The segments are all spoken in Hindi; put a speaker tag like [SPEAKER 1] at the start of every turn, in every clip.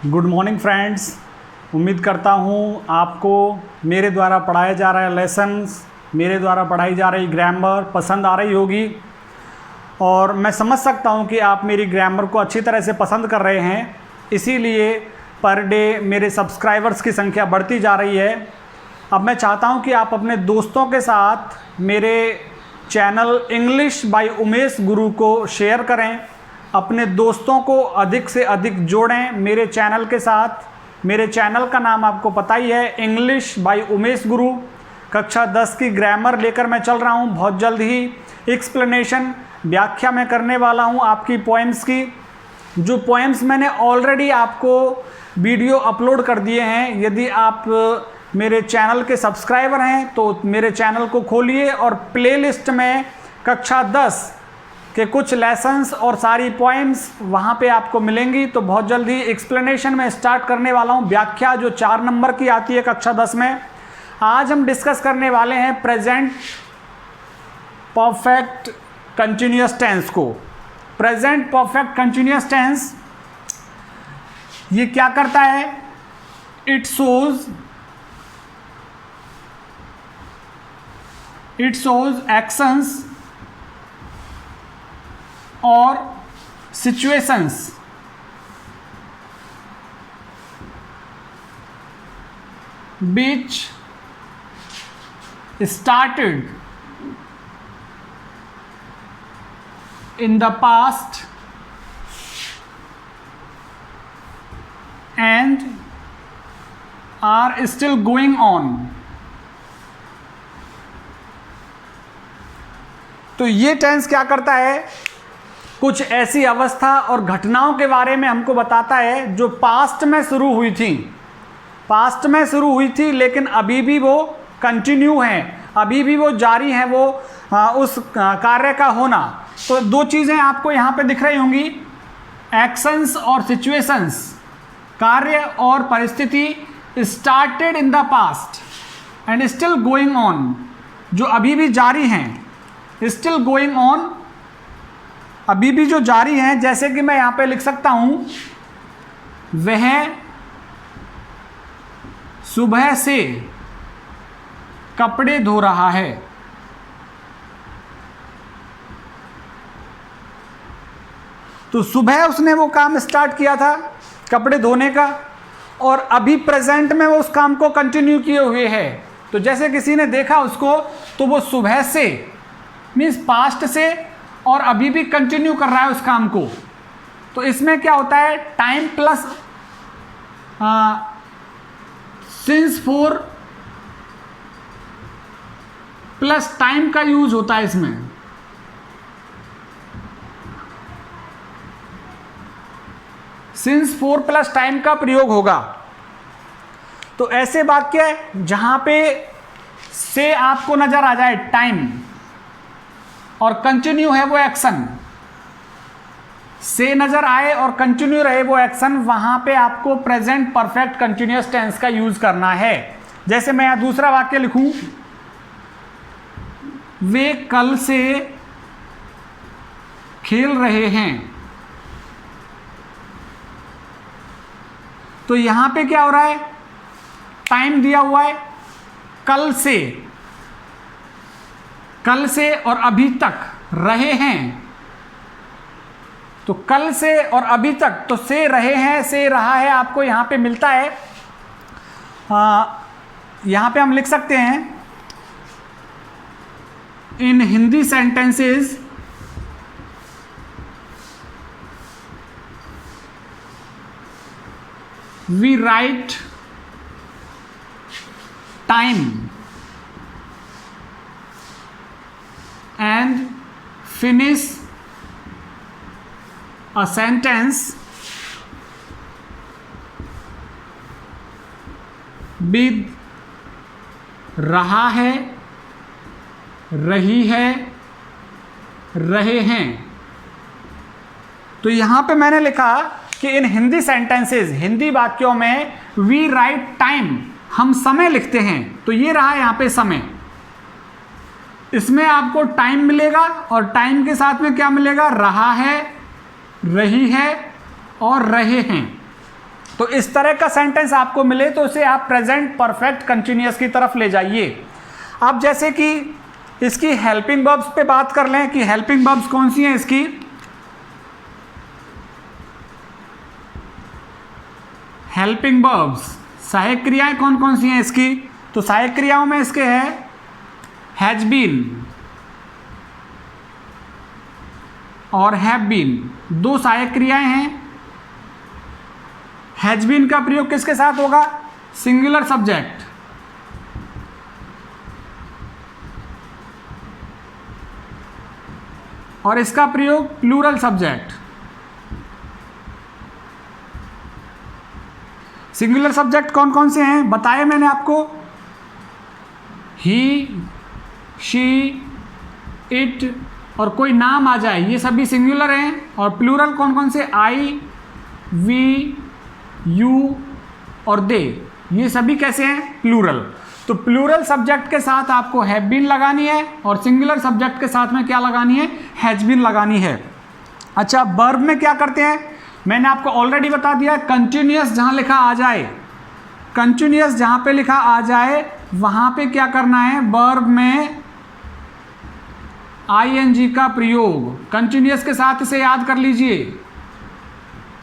[SPEAKER 1] Good morning friends. उम्मीद करता हूँ आपको मेरे द्वारा पढ़ाया जा रहा लेसन्स, मेरे द्वारा पढ़ाई जा रही ग्रामर पसंद आ रही होगी और मैं समझ सकता हूँ कि आप मेरी ग्रामर को अच्छी तरह से पसंद कर रहे हैं। इसीलिए पर डे मेरे सब्सक्राइबर्स की संख्या बढ़ती जा रही है। अब मैं चाहता हूँ कि आप अपने दोस्तों के साथ मेरे चैनल इंग्लिश बाय उमेश गुरु को शेयर करें, अपने दोस्तों को अधिक से अधिक जोड़ें मेरे चैनल के साथ। मेरे चैनल का नाम आपको पता ही है, इंग्लिश बाय उमेश गुरु। कक्षा 10 की ग्रामर लेकर मैं चल रहा हूँ। बहुत जल्द ही एक्सप्लेनेशन व्याख्या मैं करने वाला हूँ आपकी पोएम्स की। जो पोएम्स मैंने ऑलरेडी आपको वीडियो अपलोड कर दिए हैं। यदि आप मेरे चैनल के सब्सक्राइबर हैं तो मेरे चैनल को खोलिए और प्लेलिस्ट में कक्षा 10 के कुछ लेसन्स और सारी पोएम्स वहाँ पे आपको मिलेंगी। तो बहुत जल्दी एक्सप्लेनेशन में स्टार्ट करने वाला हूँ। व्याख्या जो 4 नंबर की आती है कक्षा 10 में। आज हम डिस्कस करने वाले हैं प्रेजेंट परफेक्ट कंटिन्यूअस टेंस को। प्रेजेंट परफेक्ट कंटिन्यूअस टेंस ये क्या करता है? इट शोज एक्शंस और situations which started in the past and are still going on। तो ये टेंस क्या करता है? कुछ ऐसी अवस्था और घटनाओं के बारे में हमको बताता है जो पास्ट में शुरू हुई थी, लेकिन अभी भी वो कंटिन्यू हैं, अभी भी वो जारी हैं, वो उस कार्य का होना। तो दो चीज़ें आपको यहाँ पे दिख रही होंगी, एक्शंस और सिचुएशंस, कार्य और परिस्थिति। Started in the past and still going on, जो अभी भी जारी हैं। स्टिल गोइंग ऑन, अभी भी जो जारी हैं। जैसे कि मैं यहाँ पे लिख सकता हूँ, वह सुबह से कपड़े धो रहा है। तो सुबह उसने वो काम स्टार्ट किया था कपड़े धोने का, और अभी प्रेजेंट में वो उस काम को कंटिन्यू किए हुए है। तो जैसे किसी ने देखा उसको, तो वो सुबह से मीन्स पास्ट से और अभी भी कंटिन्यू कर रहा है उस काम को। तो इसमें क्या होता है? Time plus since four plus time का यूज होता है इसमें। सिंस 4 प्लस टाइम का प्रयोग होगा। तो ऐसे वाक्य जहां पे से आपको नजर आ जाए टाइम और कंटिन्यू है वो एक्शन, से नजर आए और कंटिन्यू रहे वो एक्शन, वहां पे आपको प्रेजेंट परफेक्ट कंटिन्यूअस टेंस का यूज करना है। जैसे मैं यहां दूसरा वाक्य लिखूं, वे कल से खेल रहे हैं। तो यहां पे क्या हो रहा है? टाइम दिया हुआ है कल से और अभी तक रहे हैं। तो कल से और अभी तक, तो से रहे हैं, से रहा है आपको यहां पे मिलता है। यहां पे हम लिख सकते हैं, in Hindi sentences we write time and finish a sentence with रहा है, रही है, रहे हैं। तो यहां पे मैंने लिखा कि इन हिंदी सेंटेंसेस, हिंदी वाक्यों में वी राइट टाइम, हम समय लिखते हैं। तो ये रहा यहां पे समय। इसमें आपको टाइम मिलेगा और टाइम के साथ में क्या मिलेगा? रहा है, रही है और रहे हैं। तो इस तरह का सेंटेंस आपको मिले तो उसे आप प्रेजेंट परफेक्ट कंटिन्यूअस की तरफ ले जाइए। अब जैसे कि इसकी हेल्पिंग वर्ब्स पे बात कर लें कि हेल्पिंग वर्ब्स कौन सी हैं इसकी। हेल्पिंग वर्ब्स सहायक क्रियाएं कौन कौन सी हैं इसकी, तो सहायक क्रियाओं में इसके है हैज बीन और हैव बीन, दो सहायक क्रियाएं हैं। हैज बीन का प्रयोग किसके साथ होगा, सिंगुलर सब्जेक्ट, और इसका प्रयोग प्लूरल सब्जेक्ट। सिंगुलर सब्जेक्ट कौन कौन से हैं बताए मैंने आपको, ही, शी, इट और कोई नाम आ जाए ये सभी सिंगुलर हैं। और प्लूरल कौन कौन से, आई, वी, यू और दे, ये सभी कैसे हैं, प्लूरल। तो प्लूरल सब्जेक्ट के साथ आपको हैव बीन लगानी है और सिंगुलर सब्जेक्ट के साथ में क्या लगानी है, हैज बीन लगानी है। अच्छा, वर्ब में क्या करते हैं, मैंने आपको ऑलरेडी बता दिया, कंटिन्यूअस जहां लिखा आ जाए, कंटिन्यूअस जहां पे लिखा आ जाए वहां पे क्या करना है, वर्ब में आईएनजी का प्रयोग। कंटिन्यूअस के साथ इसे याद कर लीजिए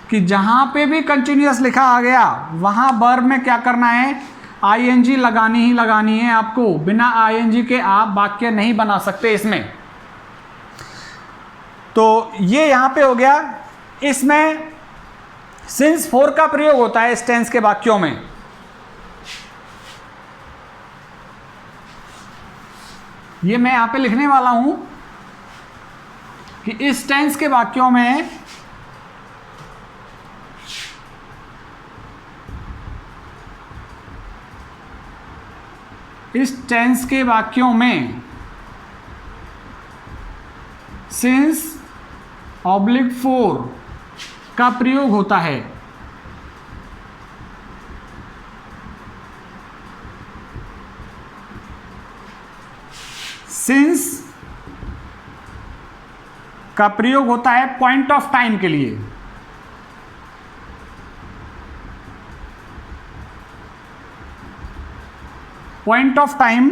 [SPEAKER 1] कि जहां पे भी कंटिन्यूअस लिखा आ गया वहां वर्ब में क्या करना है, आईएनजी लगानी ही लगानी है आपको। बिना आईएनजी के आप वाक्य नहीं बना सकते इसमें। तो ये यहां पे हो गया। इसमें सिंस फोर का प्रयोग होता है इस टेंस के वाक्यों में। ये मैं यहां पे लिखने वाला हूं कि इस टेंस के वाक्यों में सिंस ऑब्लिक फोर का प्रयोग होता है। सिंस का प्रयोग होता है पॉइंट ऑफ टाइम के लिए। पॉइंट ऑफ टाइम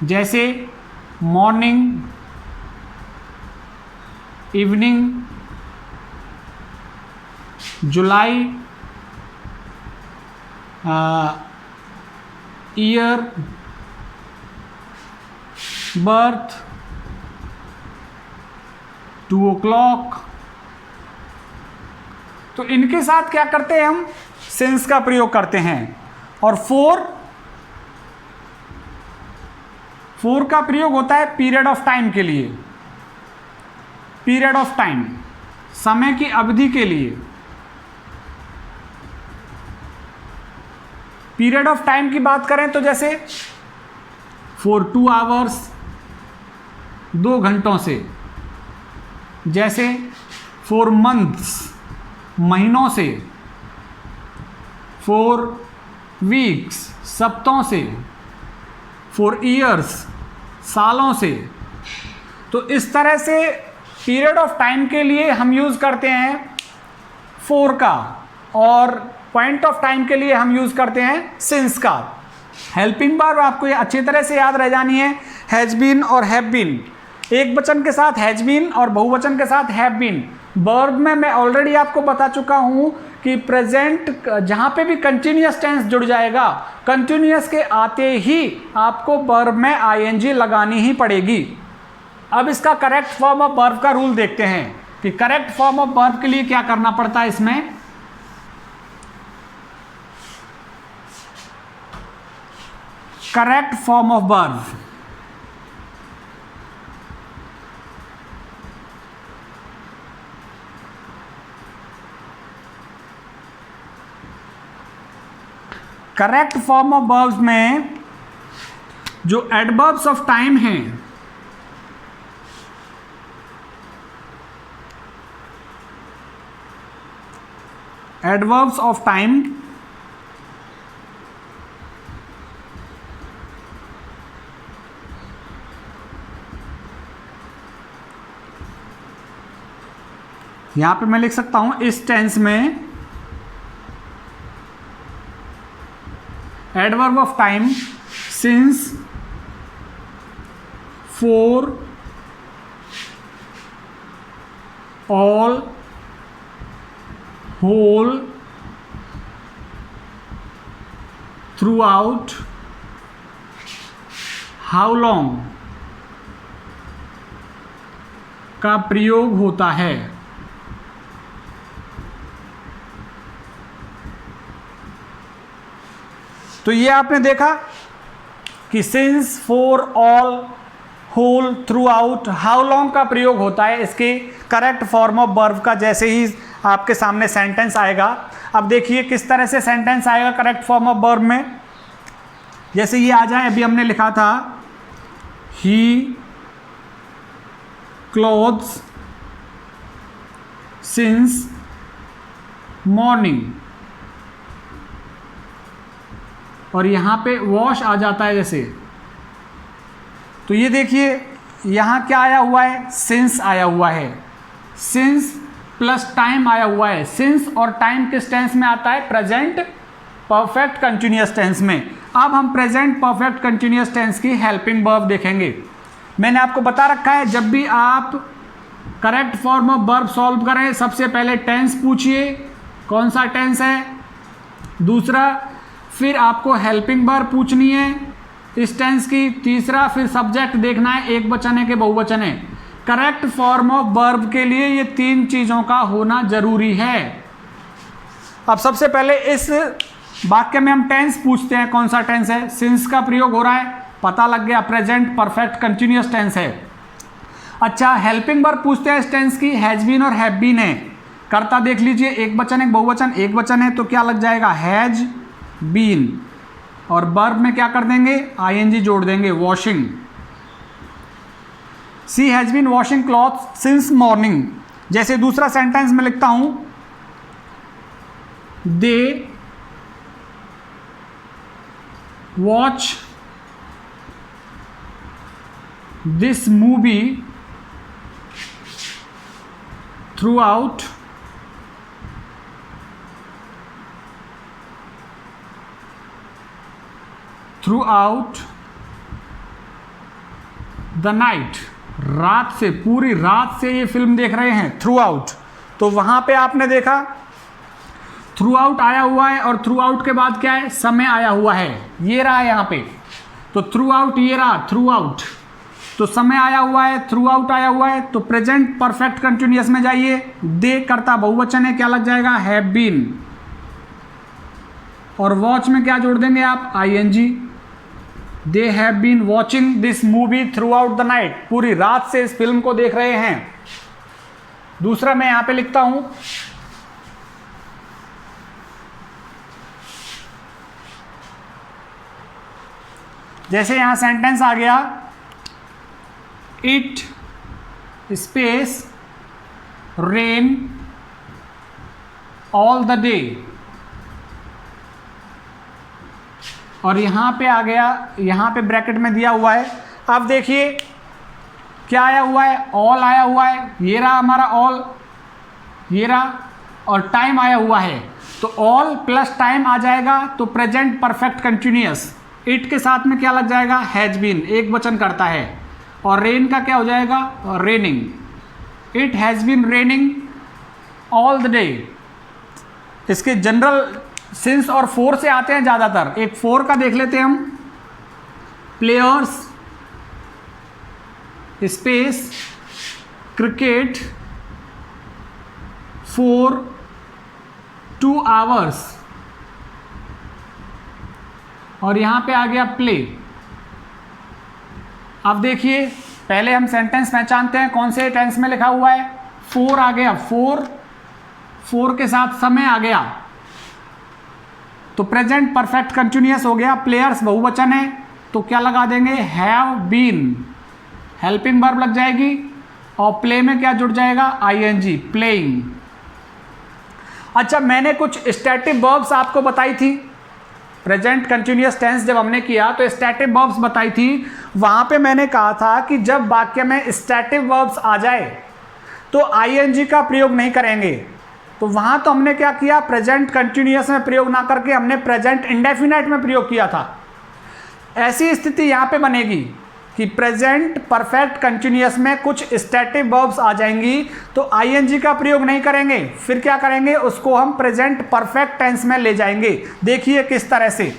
[SPEAKER 1] जैसे मॉर्निंग, इवनिंग, जुलाई, ईयर, बर्थ, 2 o'clock। तो इनके साथ क्या करते हैं हम, सिंस का प्रयोग करते हैं। और फोर का प्रयोग होता है पीरियड ऑफ टाइम के लिए। पीरियड ऑफ टाइम, समय की अवधि के लिए। पीरियड ऑफ टाइम की बात करें तो जैसे फॉर 2 hours, 2 घंटों से। जैसे फॉर मंथ्स, महीनों से। फॉर वीक्स, सप्ताहों से। फॉर ईयर्स, सालों से। तो इस तरह से पीरियड ऑफ टाइम के लिए हम यूज करते हैं फोर का, और पॉइंट ऑफ टाइम के लिए हम यूज करते हैं सिंस का। हेल्पिंग वर्ब आपको ये अच्छी तरह से याद रह जानी है, हैज बीन और हैव बीन। एक वचन के साथ हैज बीन और बहुवचन के साथ हैव बीन। वर्ब में मैं ऑलरेडी आपको बता चुका हूं कि प्रेजेंट जहां पे भी कंटिन्यूअस टेंस जुड़ जाएगा, कंटिन्यूअस के आते ही आपको वर्ब में आईएनजी लगानी ही पड़ेगी। अब इसका करेक्ट फॉर्म ऑफ वर्ब का रूल देखते हैं कि करेक्ट फॉर्म ऑफ वर्ब के लिए क्या करना पड़ता है। इसमें correct form of verb, correct form of verbs में जो एडवर्ब्स ऑफ टाइम हैं, एडवर्ब्स ऑफ टाइम यहां पे मैं लिख सकता हूं इस टेंस में adverb of time since, for, all, whole, throughout, how long का प्रयोग होता है। तो ये आपने देखा कि since, for, all, whole, throughout, how long का प्रयोग होता है इसके करेक्ट फॉर्म ऑफ वर्ब का। जैसे ही आपके सामने सेंटेंस आएगा, अब देखिए किस तरह से सेंटेंस आएगा करेक्ट फॉर्म ऑफ वर्ब में। जैसे ये आ जाए, अभी हमने लिखा था ही क्लोथ्स सिंस मॉर्निंग, और यहां पे वॉश आ जाता है जैसे। तो ये देखिए यहां क्या आया हुआ है, सिंस आया हुआ है, सिंस प्लस टाइम आया हुआ है। सिंस और टाइम किस टेंस में आता है, प्रेजेंट परफेक्ट कंटिन्यूअस टेंस में। अब हम प्रेजेंट परफेक्ट कंटिन्यूअस टेंस की हेल्पिंग वर्ब देखेंगे। मैंने आपको बता रखा है जब भी आप correct form of verb solve करें, सबसे पहले टेंस पूछिए कौन सा टेंस है, दूसरा फिर आपको हेल्पिंग वर्ब पूछनी है इस टेंस की, तीसरा फिर सब्जेक्ट देखना है एक वचन है कि बहुवचन है। करेक्ट फॉर्म ऑफ वर्ब के लिए ये तीन चीज़ों का होना जरूरी है। अब सबसे पहले इस वाक्य में हम टेंस पूछते हैं, कौन सा टेंस है, सिंस का प्रयोग हो रहा है, पता लग गया प्रेजेंट परफेक्ट कंटिन्यूअस टेंस है। अच्छा, हेल्पिंग वर्ब पूछते हैं इस टेंस की, हैज बीन और हैव बीन है। कर्ता देख लीजिए, एक वचन एक बहुवचन, एक वचन है तो क्या लग जाएगा, हैज बीन, और वर्ब में क्या कर देंगे, आईएनजी जोड़ देंगे, washing. She has been washing clothes since morning. जैसे दूसरा सेंटेंस में लिखता हूं, they watch this movie throughout the night. रात से, पूरी रात से ये फिल्म देख रहे हैं, थ्रू आउट। तो वहां पे आपने देखा थ्रू आउट आया हुआ है, और थ्रू आउट के बाद क्या है, समय आया हुआ है, ये रहा यहां पे। तो थ्रू आउट ये रहा, थ्रू आउट तो समय आया हुआ है, थ्रू आउट आया हुआ है, तो प्रेजेंट परफेक्ट कंटिन्यूअस में जाइए, दे करता बहुवचन है, क्या लग जाएगा, हैव बीन, और वॉच में क्या जोड़ देंगे आप, ING. They have been watching this movie throughout the night, पूरी रात से इस फिल्म को देख रहे हैं। दूसरा मैं यहां पे लिखता हूं, जैसे यहां सेंटेंस आ गया, it space rain all the day, और यहां पे आ गया, यहां पे ब्रैकेट में दिया हुआ है। अब देखिए क्या आया हुआ है, ऑल आया हुआ है, ये रहा हमारा ऑल, ये रहा, और टाइम आया हुआ है। तो ऑल प्लस टाइम आ जाएगा तो प्रेजेंट परफेक्ट कंटिन्यूअस। इट के साथ में क्या लग जाएगा, हैज बीन, एक वचन करता है, और रेन का क्या हो जाएगा, raining. It has been raining all the day. इसके जनरल सिंस और फोर से आते हैं ज़्यादातर। एक फोर का देख लेते हैं हम, players space cricket for 2 hours, और यहां पे आ गया प्ले। अब देखिए पहले हम सेंटेंस पहचानते हैं कौन से टेंस में लिखा हुआ है, फोर आ गया, फोर के साथ समय आ गया तो प्रेजेंट परफेक्ट कंटिन्यूअस हो गया। प्लेयर्स बहुवचन है तो क्या लगा देंगे, हैव बीन, हेल्पिंग वर्ब लग जाएगी, और प्ले में क्या जुड़ जाएगा, आईएनजी, प्लेइंग। अच्छा, मैंने कुछ स्टैटिक वर्ब्स आपको बताई थी, प्रेजेंट कंटिन्यूअस टेंस जब हमने किया तो स्टैटिक वर्ब्स बताई थी। वहां पे मैंने कहा था कि जब वाक्य में स्टैटिक वर्ब्स आ जाए तो आईएनजी का प्रयोग नहीं करेंगे। तो वहां तो हमने क्या किया, प्रेजेंट कंटिन्यूअस में प्रयोग ना करके हमने प्रेजेंट इंडेफिनाइट में प्रयोग किया था। ऐसी स्थिति यहां पे बनेगी कि प्रेजेंट परफेक्ट कंटिन्यूअस में कुछ स्टैटिक वर्ब्स आ जाएंगी, तो आईएनजी का प्रयोग नहीं करेंगे। फिर क्या करेंगे, उसको हम प्रेजेंट परफेक्ट टेंस में ले जाएंगे। देखिए किस तरह से।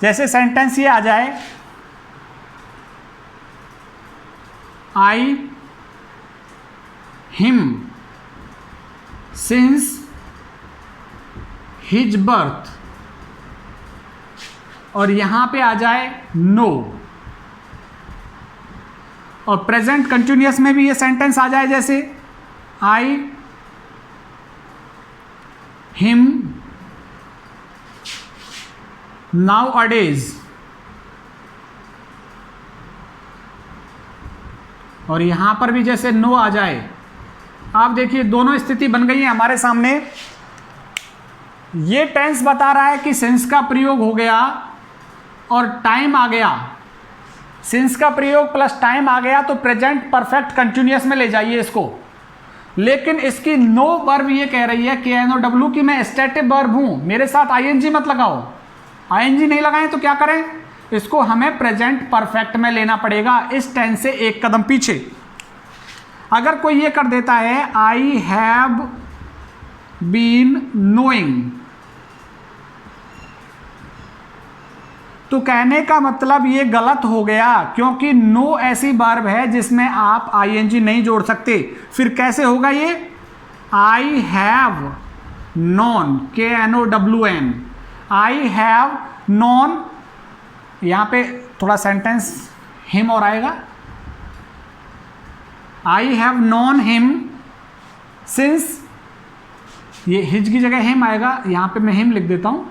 [SPEAKER 1] जैसे सेंटेंस ये आ जाए, आई हिम सिंस हिज बर्थ, और यहां पे आ जाए नो, और प्रेजेंट कंटिन्यूअस में भी ये सेंटेंस आ जाए, जैसे आई हिम नाउ अडेज, और यहां पर भी जैसे नो आ जाए। आप देखिए दोनों स्थिति बन गई है हमारे सामने। ये टेंस बता रहा है कि सिंस का प्रयोग हो गया और टाइम आ गया, सिंस का प्रयोग प्लस टाइम आ गया, तो प्रेजेंट परफेक्ट कंटिन्यूअस में ले जाइए इसको। लेकिन इसकी नो वर्ब ये कह रही है KNOW कि मैं स्टैटिक वर्ब हूं, मेरे साथ आईएनजी मत लगाओ। आईएनजी नहीं लगाएं तो क्या करें, इसको हमें प्रेजेंट परफेक्ट में लेना पड़ेगा, इस टेंस से एक कदम पीछे। अगर कोई ये कर देता है आई हैव बीन नोइंग, तो कहने का मतलब ये गलत हो गया, क्योंकि नो ऐसी वर्ब है जिसमें आप आईएनजी नहीं जोड़ सकते। फिर कैसे होगा ये, I have non, KNOWN, I have non, यहां पे थोड़ा सेंटेंस हिम और आएगा, I have non him since, ये हिज की जगह हिम आएगा, यहां पे मैं हिम लिख देता हूं।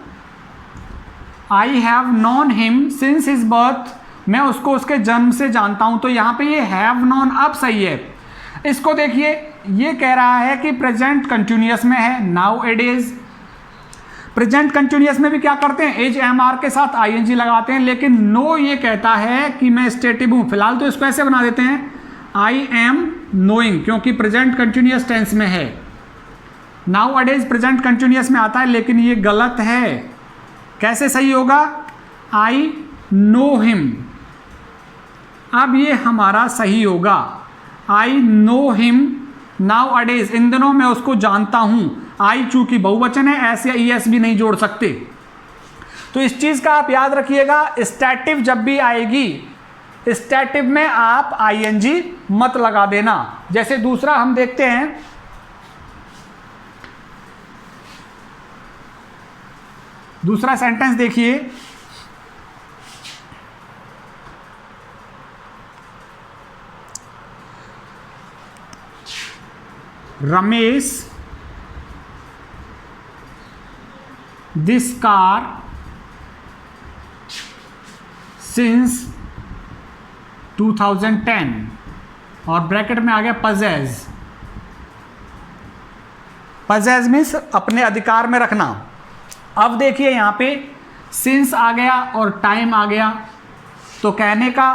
[SPEAKER 1] I have non him since his birth, मैं उसको उसके जन्म से जानता हूं, तो यहां पे ये हैव नॉन अब सही है। इसको देखिए, ये कह रहा है कि प्रेजेंट कंटिन्यूअस में है, now it is. Present continuous में भी क्या करते हैं, एज MR के साथ आईएनजी लगाते हैं, लेकिन नो ये कहता है कि मैं स्टेटिव हूं। फिलहाल तो इसको ऐसे बना देते हैं, आई एम नोइंग, क्योंकि प्रेजेंट कंटिन्यूअस टेंस में है। नाउ अडेज प्रेजेंट कंटिन्यूअस में आता है, लेकिन ये गलत है। कैसे सही होगा, आई नो हिम, अब ये हमारा सही होगा, आई नो हिम नाउ अडेज, इन दिनों मैं उसको जानता हूं। आई चूंकि बहुवचन है, एस या ES भी नहीं जोड़ सकते। तो इस चीज का आप याद रखिएगा, स्टैटिव जब भी आएगी, स्टैटिव में आप आईएनजी मत लगा देना। जैसे दूसरा हम देखते हैं, दूसरा सेंटेंस देखिए, रमेश दिस कार सिंस 2010, और ब्रैकेट में आ गया पजेज। पजेज मीन्स अपने अधिकार में रखना। अब देखिए यहां पे सिंस आ गया और टाइम आ गया, तो कहने का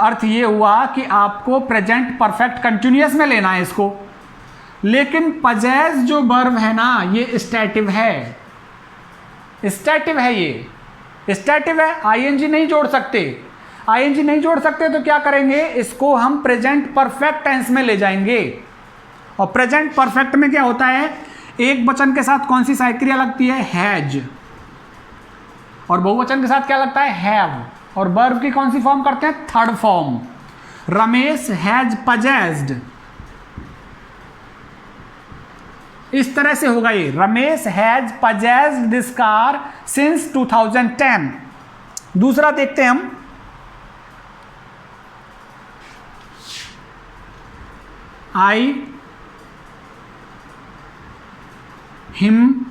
[SPEAKER 1] अर्थ ये हुआ कि आपको प्रेजेंट परफेक्ट कंटिन्यूअस में लेना है इसको। लेकिन पजेज जो वर्ब है ना, ये स्टैटिव है, स्टैटिव है, ये स्टैटिव है, आईएनजी नहीं जोड़ सकते। आईएनजी नहीं जोड़ सकते तो क्या करेंगे, इसको हम प्रेजेंट परफेक्ट टेंस में ले जाएंगे। और प्रेजेंट परफेक्ट में क्या होता है, एक वचन के साथ कौन सी सहायक क्रिया लगती है, हैज, और बहुवचन के साथ क्या लगता है, हैव, और वर्ब की कौन सी फॉर्म करते हैं, third form. Ramesh has possessed, इस तरह से होगा ये, Ramesh has possessed this car since 2010। दूसरा देखते हैं हम, आई हिम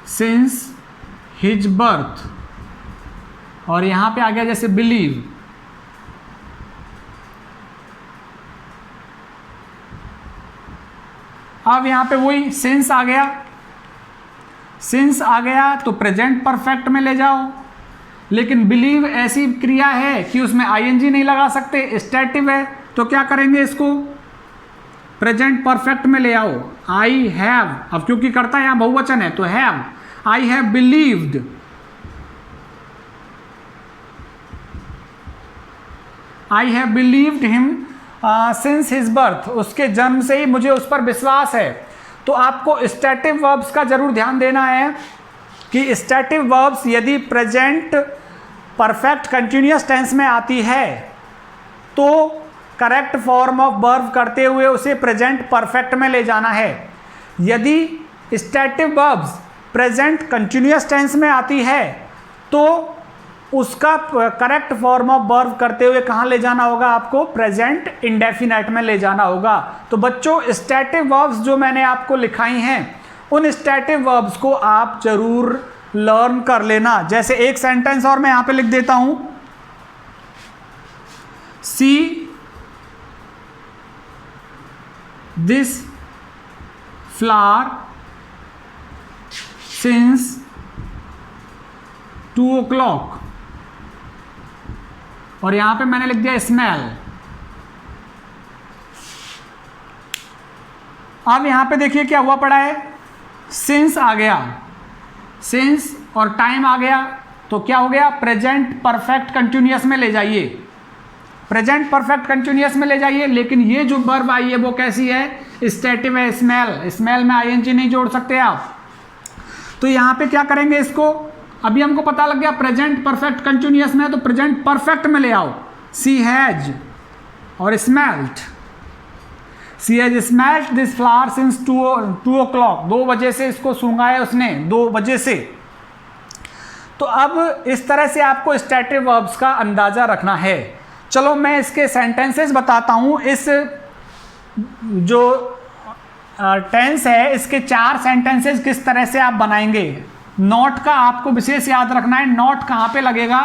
[SPEAKER 1] सिंस हिज बर्थ, और यहां पे आ गया जैसे बिलीव। अब यहाँ पे वही सिंस आ गया, सिंस आ गया तो प्रेजेंट परफेक्ट में ले जाओ, लेकिन बिलीव ऐसी क्रिया है कि उसमें आईएनजी नहीं लगा सकते, स्टैटिव है, तो क्या करेंगे, इसको प्रेजेंट परफेक्ट में ले आओ। आई हैव, अब क्योंकि करता यहाँ बहुवचन है तो have, I have believed, I have believed him since his birth, उसके जन्म से ही मुझे उस पर विश्वास है। तो आपको स्टैटिव वर्ब्स का जरूर ध्यान देना है कि स्टैटिव वर्ब्स यदि प्रेजेंट परफेक्ट कंटिन्यूअस टेंस में आती है तो करेक्ट फॉर्म ऑफ वर्ब करते हुए उसे प्रेजेंट परफेक्ट में ले जाना है। यदि stative verbs present continuous tense में आती है तो उसका करेक्ट फॉर्म ऑफ वर्ब करते हुए कहाँ ले जाना होगा, आपको प्रेजेंट इंडेफिनाइट में ले जाना होगा। तो बच्चों स्टैटिव वर्ब्स जो मैंने आपको लिखाई हैं उन स्टैटिव वर्ब्स को आप जरूर लर्न कर लेना। जैसे एक सेंटेंस और मैं यहाँ पे लिख देता हूँ, see this flower since 2 o'clock, और यहां पे मैंने लिख दिया स्मेल। अब यहां पे देखिए क्या हुआ पड़ा है, सिंस आ गया, सिंस और टाइम आ गया, तो क्या हो गया, प्रेजेंट परफेक्ट कंटिन्यूअस में ले जाइए, प्रेजेंट परफेक्ट कंटिन्यूअस में ले जाइए। लेकिन ये जो वर्ब आई है वो कैसी है, स्टैटिव है, स्मेल, स्मेल में आईएनजी नहीं जोड़ सकते आप। तो यहां पे क्या करेंगे, इसको अभी हमको पता लग गया प्रेजेंट परफेक्ट कंटिन्यूअस में है तो प्रेजेंट परफेक्ट में ले आओ। सी हैज और smelt, she has smelt this flower since 2 o'clock, 2 बजे से इसको सूंघाया उसने, 2 बजे से। तो अब इस तरह से आपको स्टैटिव वर्ब्स का अंदाजा रखना है। चलो मैं इसके सेंटेंसेस बताता हूँ। इस जो टेंस है इसके 4 सेंटेंसेस किस तरह से आप बनाएंगे। नोट का आपको विशेष याद रखना है, नोट कहाँ पे लगेगा,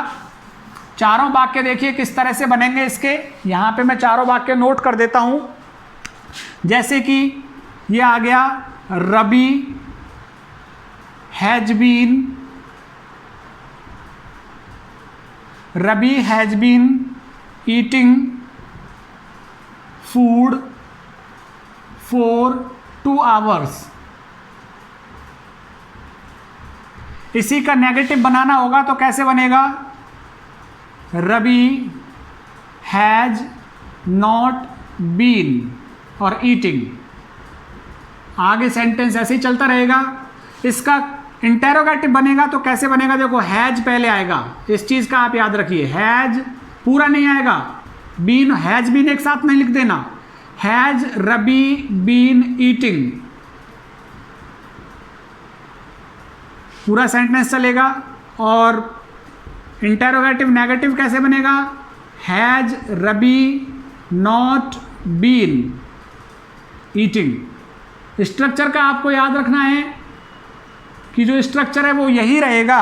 [SPEAKER 1] चारों वाक्य देखिए किस तरह से बनेंगे इसके। यहाँ पे मैं चारों वाक्य नोट कर देता हूँ। जैसे कि ये आ गया, Rabi has been eating food for 2 hours। इसी का नेगेटिव बनाना होगा तो कैसे बनेगा, रबी हैज नॉट बीन और ईटिंग। आगे सेंटेंस ऐसे ही चलता रहेगा। इसका इंटेरोगेटिव बनेगा तो कैसे बनेगा, देखो हैज पहले आएगा, इस चीज का आप याद रखिए, हैज पूरा नहीं आएगा, बीन हैज बीन एक साथ नहीं लिख देना, हैज रबी बीन ईटिंग, पूरा सेंटेंस चलेगा। और इंटेरोगेटिव नेगेटिव कैसे बनेगा, has Ravi not been eating. Structure का आपको याद रखना है कि जो स्ट्रक्चर है वो यही रहेगा,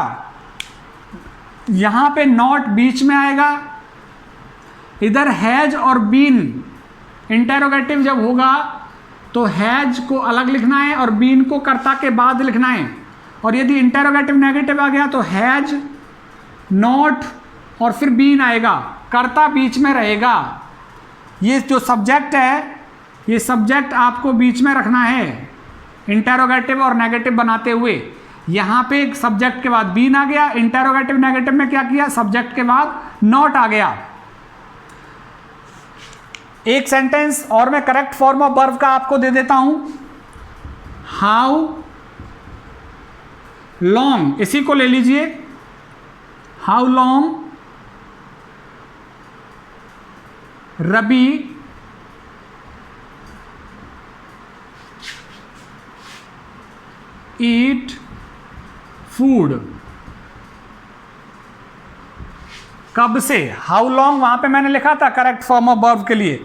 [SPEAKER 1] यहां पे नॉट बीच में आएगा, इधर हैज और बीन इंटेरोगेटिव जब होगा तो हैज को अलग लिखना है और बीन को कर्ता के बाद लिखना है। और यदि इंटेरोगेटिव नेगेटिव आ गया तो हैज नॉट और फिर बीन आएगा, कर्ता बीच में रहेगा। ये जो सब्जेक्ट है ये सब्जेक्ट आपको बीच में रखना है इंटेरोगेटिव और नेगेटिव बनाते हुए। यहाँ पे एक सब्जेक्ट के बाद बीन आ गया, इंटेरोगेटिव नेगेटिव में क्या किया, सब्जेक्ट के बाद नॉट आ गया। एक सेंटेंस और मैं करेक्ट फॉर्म ऑफ वर्ब का आपको दे देता हूं, हाउ लॉन्ग, इसी को ले लीजिए, how long rabi eat food, कब से, हाउ लॉन्ग वहां पे मैंने लिखा था करेक्ट फॉर्म ऑफ वर्ब के लिए,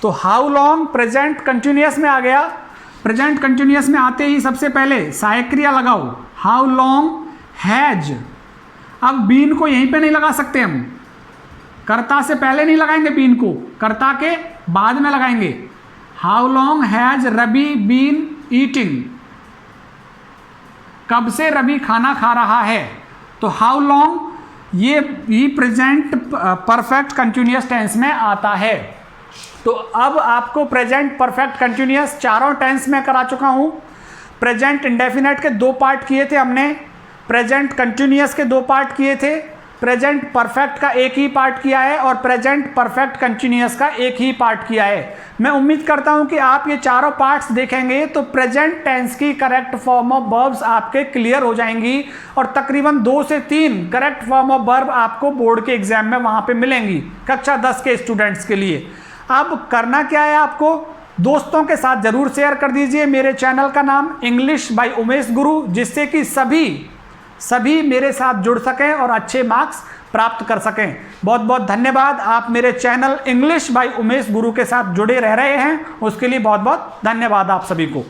[SPEAKER 1] तो हाउ लॉन्ग प्रेजेंट कंटिन्यूअस में आ गया। प्रेजेंट कंटिन्यूअस में आते ही सबसे पहले सहायक क्रिया लगाओ, हाउ लॉन्ग हैज। अब बीन को यहीं पे नहीं लगा सकते हम, कर्ता से पहले नहीं लगाएंगे बीन को, कर्ता के बाद में लगाएंगे। How long has Ravi been eating, कब से रवि खाना खा रहा है, तो हाउ लॉन्ग ये प्रेजेंट परफेक्ट कंटिन्यूअस टेंस में आता है। तो अब आपको प्रेजेंट परफेक्ट कंटिन्यूअस चारों टेंस में करा चुका हूं। प्रेजेंट इंडेफिनेट के 2 पार्ट किए थे हमने, प्रेजेंट कंटिन्यूअस के 2 पार्ट किए थे, प्रेजेंट परफेक्ट का 1 ही पार्ट किया है और प्रेजेंट परफेक्ट कंटिन्यूअस का 1 ही पार्ट किया है। मैं उम्मीद करता हूं कि आप ये चारों पार्ट्स देखेंगे तो प्रेजेंट टेंस की करेक्ट फॉर्म ऑफ वर्ब्स आपके क्लियर हो जाएंगी और तकरीबन 2 से 3 करेक्ट फॉर्म ऑफ वर्ब आपको बोर्ड के एग्जाम में वहां पे मिलेंगी कक्षा 10 के स्टूडेंट्स के लिए। अब करना क्या है, आपको दोस्तों के साथ जरूर शेयर कर दीजिए। मेरे चैनल का नाम इंग्लिश बाय उमेश गुरु, जिससे कि सभी मेरे साथ जुड़ सकें और अच्छे मार्क्स प्राप्त कर सकें। बहुत बहुत धन्यवाद। आप मेरे चैनल इंग्लिश बाय उमेश गुरु के साथ जुड़े रह रहे हैं, उसके लिए बहुत बहुत धन्यवाद आप सभी को।